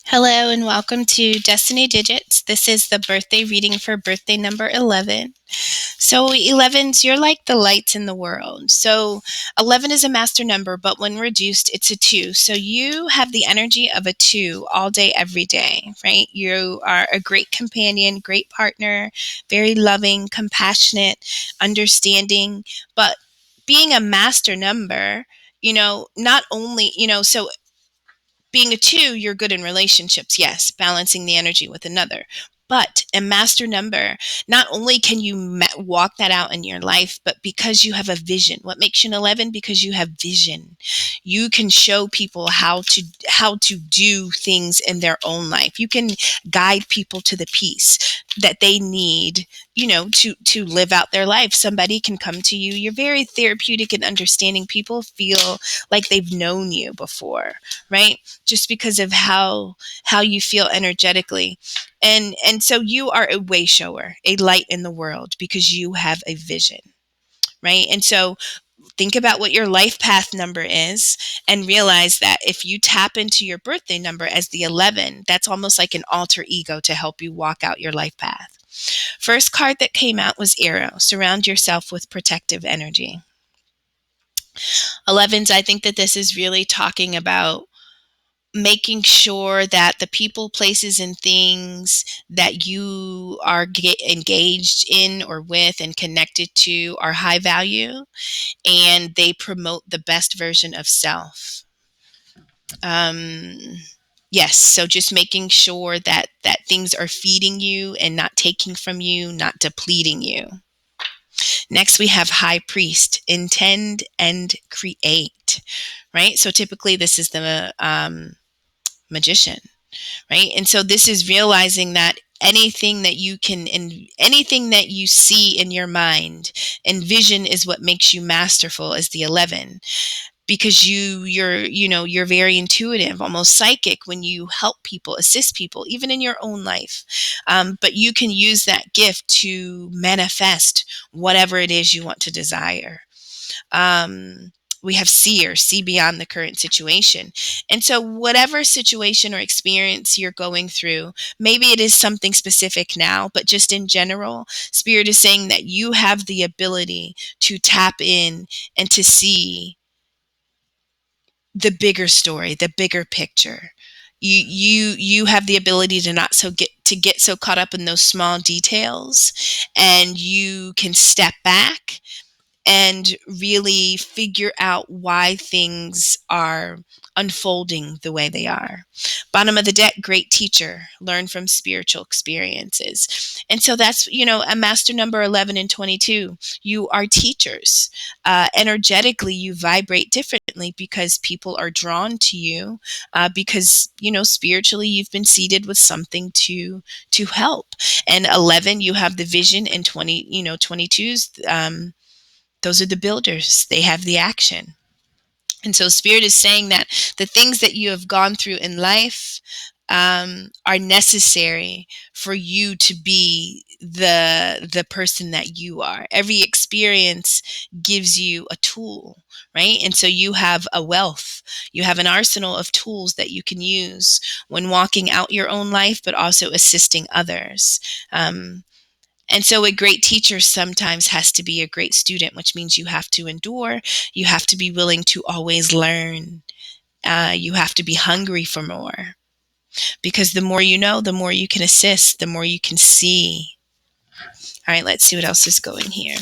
Hello and welcome to Destiny Digits. This is the birthday reading for birthday number 11. So 11s, you're like the lights in the world. So 11 is a master number, but when reduced, it's a 2. So you have the energy of a 2 all day, every day, right? You are a great companion, great partner, very loving, compassionate, understanding, but being a master number, not only, so being a 2, you're good in relationships, yes, balancing the energy with another. But a master number, not only can you walk that out in your life, but because you have a vision. What makes you an 11? Because you have vision. You can show people how to do things in their own life. You can guide people to the peace that they need, to live out their life. Somebody can come to you. You're very therapeutic and understanding. People feel like they've known you before, right? Just because of how you feel energetically. And so you are a way shower, a light in the world, because you have a vision, right? And so think about what your life path number is and realize that if you tap into your birthday number as the 11, that's almost like an alter ego to help you walk out your life path. First card that came out was Arrow. Surround yourself with protective energy. 11s, I think that this is really talking about making sure that the people, places, and things that you are engaged in or with and connected to are high value and they promote the best version of self. Um, yes, so just making sure that things are feeding you and not taking from you, not depleting you. Next, we have High Priest, intend and create, right? So typically this is the magician, right? And so this is realizing that anything that you can and anything that you see in your mind, and vision is what makes you masterful as the 11, because you're very intuitive, almost psychic when you help people, assist people, even in your own life. But you can use that gift to manifest whatever it is you want to desire. We have seer, see beyond the current situation. And so whatever situation or experience you're going through, maybe it is something specific now, but just in general, Spirit is saying that you have the ability to tap in and to see the bigger story, the bigger picture. You have the ability to not so get so caught up in those small details, and you can step back and really figure out why things are unfolding the way they are. Bottom of the deck, great teacher, learn from spiritual experiences. And so that's, a master number 11 and 22. You are teachers. Energetically, you vibrate differently because people are drawn to you, because, spiritually, you've been seeded with something to help. And 11, you have the vision, and 22's, those are the builders. They have the action. And so Spirit is saying that the things that you have gone through in life are necessary for you to be the person that you are. Every experience gives you a tool, right? And so you have a wealth. You have an arsenal of tools that you can use when walking out your own life, but also assisting others. And so a great teacher sometimes has to be a great student, which means you have to endure. You have to be willing to always learn. You have to be hungry for more, because the more you know, the more you can assist, the more you can see. All right, let's see what else is going here.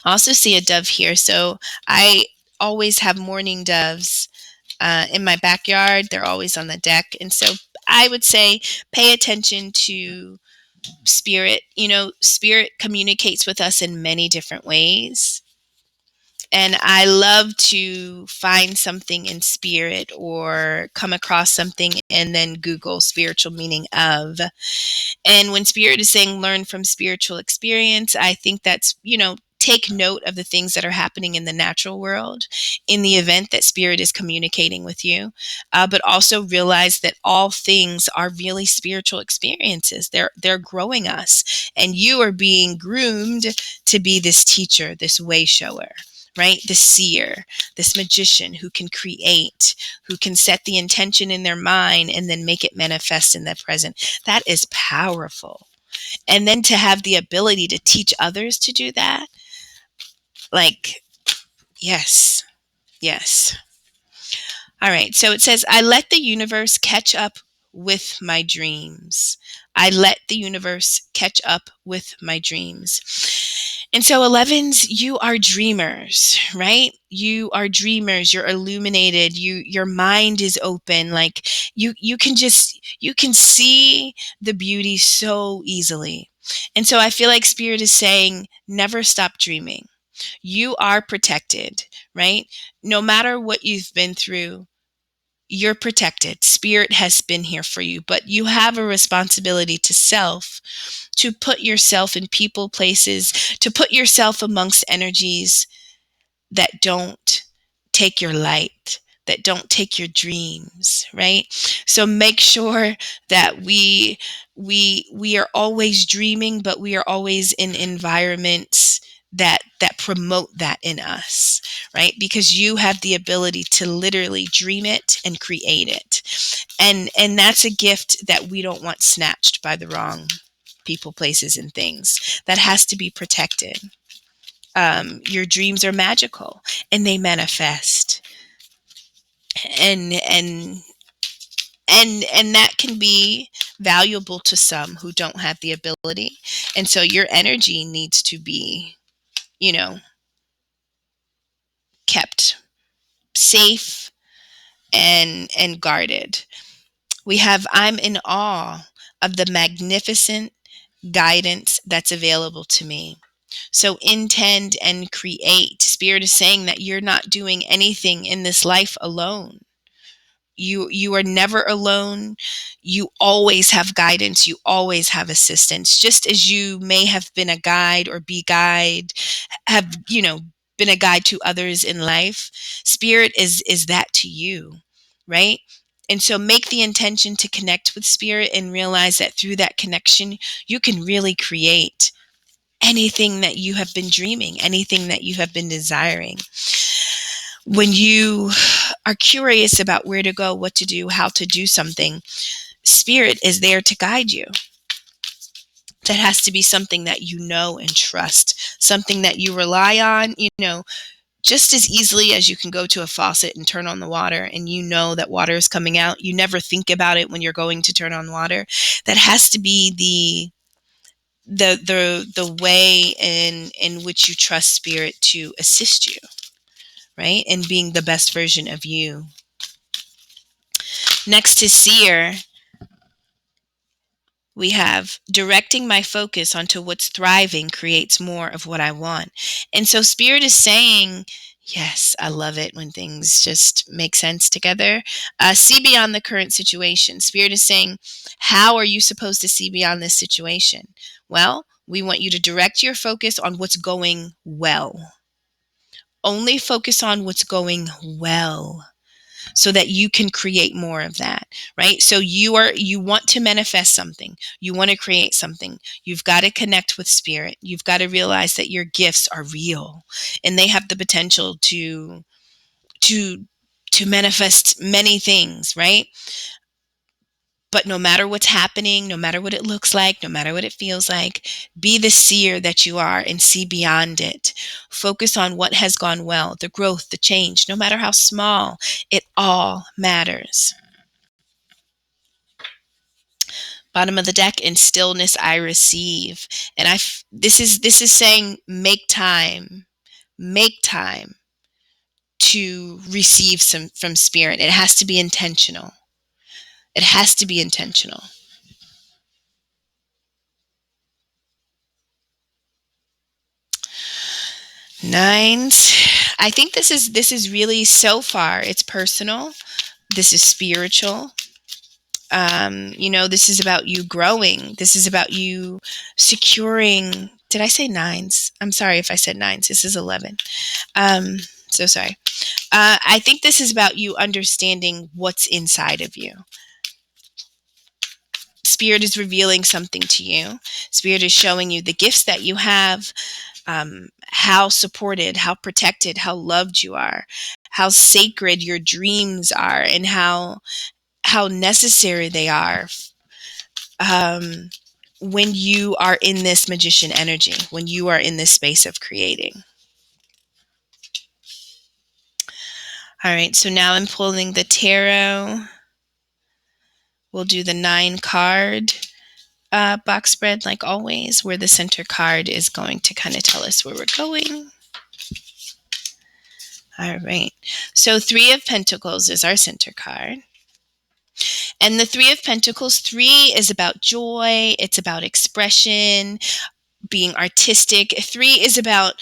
I also see a dove here. So I always have mourning doves in my backyard. They're always on the deck. And so I would say pay attention to Spirit. Spirit communicates with us in many different ways. And I love to find something in Spirit or come across something and then Google spiritual meaning of. And when Spirit is saying learn from spiritual experience, I think that's, take note of the things that are happening in the natural world in the event that Spirit is communicating with you, but also realize that all things are really spiritual experiences. They're growing us, and you are being groomed to be this teacher, this way shower, right? The seer, this magician who can create, who can set the intention in their mind and then make it manifest in the present. That is powerful. And then to have the ability to teach others to do that, like, yes, yes. All right. So it says, I let the universe catch up with my dreams. I let the universe catch up with my dreams. And so 11s, you are dreamers, right? You are dreamers. You're illuminated. Your mind is open. Like you can see the beauty so easily. And so I feel like Spirit is saying, never stop dreaming. You are protected, right? No matter what you've been through, you're protected. Spirit has been here for you, but you have a responsibility to self, to put yourself in people, places, to put yourself amongst energies that don't take your light, that don't take your dreams, right? So make sure that we are always dreaming, but we are always in environments that promote that in us, right? Because you have the ability to literally dream it and create it. And that's a gift that we don't want snatched by the wrong people, places, and things. That has to be protected. Your dreams are magical and they manifest, and and that can be valuable to some who don't have the ability. And so your energy needs to be, you know, kept safe and guarded. We have, I'm in awe of the magnificent guidance that's available to me. So intend and create. Spirit is saying that you're not doing anything in this life alone. You are never alone. You always have guidance. You always have assistance. Just as you may have been a guide or be guide, have, been a guide to others in life. Spirit is that to you, right? And so make the intention to connect with Spirit and realize that through that connection, you can really create anything that you have been dreaming, anything that you have been desiring. When you are curious about where to go, what to do, how to do something, Spirit is there to guide you. That has to be something that you know and trust, something that you rely on, just as easily as you can go to a faucet and turn on the water and you know that water is coming out. You never think about it when you're going to turn on water. That has to be the way in which you trust Spirit to assist you, right? And being the best version of you. Next to seer, we have directing my focus onto what's thriving creates more of what I want. And so Spirit is saying, yes, I love it when things just make sense together. See beyond the current situation. Spirit is saying, how are you supposed to see beyond this situation? Well, we want you to direct your focus on what's going well. Only focus on what's going well, so that you can create more of that, right? So you want to manifest something. You want to create something. You've got to connect with Spirit. You've got to realize that your gifts are real and they have the potential to manifest many things, right? But no matter what's happening, no matter what it looks like, no matter what it feels like, be the seer that you are and see beyond it. Focus on what has gone well, the growth, the change, no matter how small, it all matters. Bottom of the deck, in stillness I receive. And this is saying make time to receive some from Spirit. It has to be intentional. It has to be intentional. Nines. I think this is really, so far it's personal. This is spiritual. This is about you growing. This is about you securing. Did I say nines? I'm sorry if I said nines. This is 11. So sorry. I think this is about you understanding what's inside of you. Spirit is revealing something to you. Spirit is showing you the gifts that you have, how supported, how protected, how loved you are, how sacred your dreams are, and how necessary they are, um, when you are in this magician energy, when you are in this space of creating. All right, so now I'm pulling the tarot. We'll do the 9 card box spread like always, where the center card is going to kind of tell us where we're going. All right, so 3 of Pentacles is our center card. And the 3 of Pentacles, 3 is about joy. It's about expression, being artistic. 3 is about,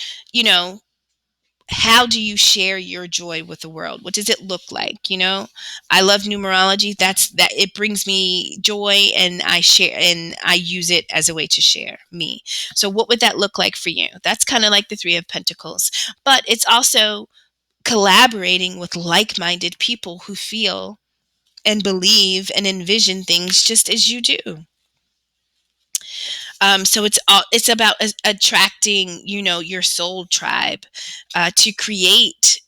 how do you share your joy with the world? What does it look like? I love numerology. That it brings me joy, and I share, and I use it as a way to share me. So what would that look like for you? That's kind of like the 3 of Pentacles, but it's also collaborating with like-minded people who feel and believe and envision things just as you do. So it's about attracting, your soul tribe, to create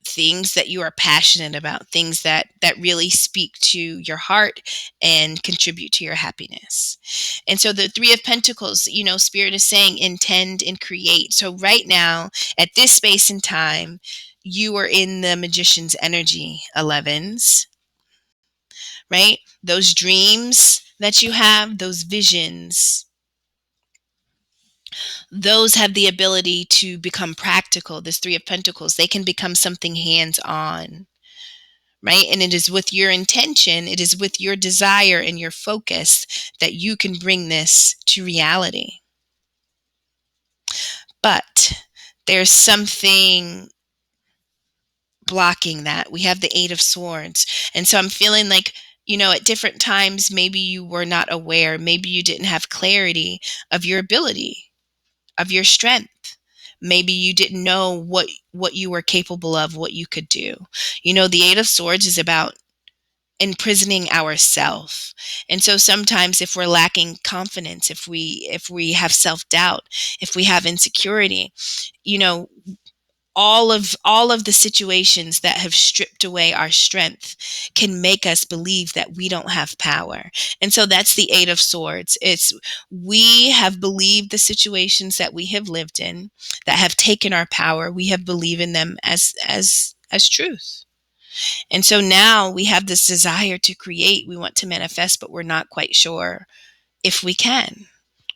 things that you are passionate about, things that really speak to your heart and contribute to your happiness. And so the 3 of Pentacles, Spirit is saying intend and create. So right now, at this space and time, you are in the magician's energy, 11s, right? Those dreams that you have, those visions, those have the ability to become practical. This 3 of Pentacles, they can become something hands-on, right? And it is with your intention, it is with your desire and your focus that you can bring this to reality. But there's something blocking that. We have the 8 of Swords. And so I'm feeling like, at different times, maybe you were not aware, maybe you didn't have clarity of your ability, of your strength. Maybe you didn't know what you were capable of, what you could do. The 8 of Swords is about imprisoning ourselves. And so sometimes if we're lacking confidence, if we have self-doubt, if we have insecurity, all of the situations that have stripped away our strength can make us believe that we don't have power. And so that's the 8 of Swords. It's we have believed the situations that we have lived in that have taken our power. We have believed in them as truth. And so now we have this desire to create. We want to manifest, but we're not quite sure if we can.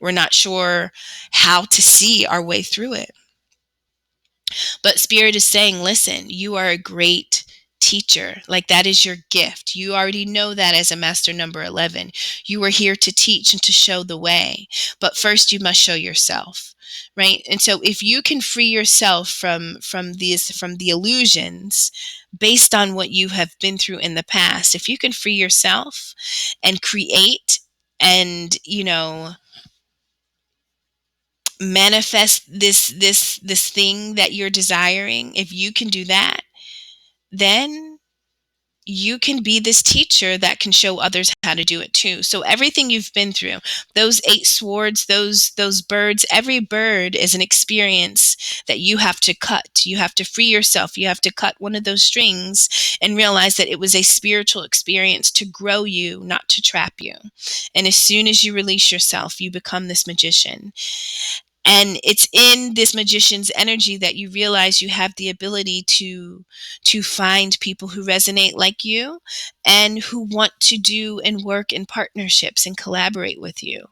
We're not sure how to see our way through it. But Spirit is saying, listen, you are a great teacher. Like, that is your gift. You already know that as a master number 11. You are here to teach and to show the way. But first you must show yourself, right? And so if you can free yourself from the illusions based on what you have been through in the past, if you can free yourself and create and, manifest this thing that you're desiring, if you can do that, then you can be this teacher that can show others how to do it too. So everything you've been through, those 8 swords, those birds, every bird is an experience that you have to cut. You have to free yourself. You have to cut one of those strings and realize that it was a spiritual experience to grow you, not to trap you. And as soon as you release yourself, you become this magician. And it's in this magician's energy that you realize you have the ability to find people who resonate like you and who want to do and work in partnerships and collaborate with you.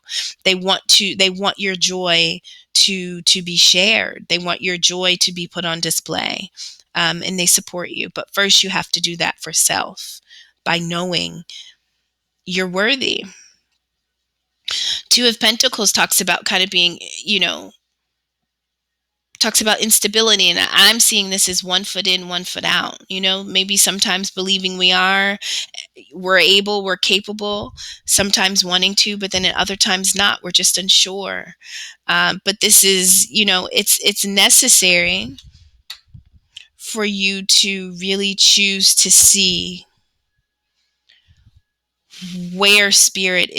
They want your joy to be shared. They want your joy to be put on display, and they support you. But first, you have to do that for self by knowing you're worthy. 2 of Pentacles talks about kind of being, talks about instability, and I'm seeing this as 1 foot in, 1 foot out. Maybe sometimes believing we're able, we're capable, sometimes wanting to, but then at other times not. We're just unsure. But this is, it's necessary for you to really choose to see where Spirit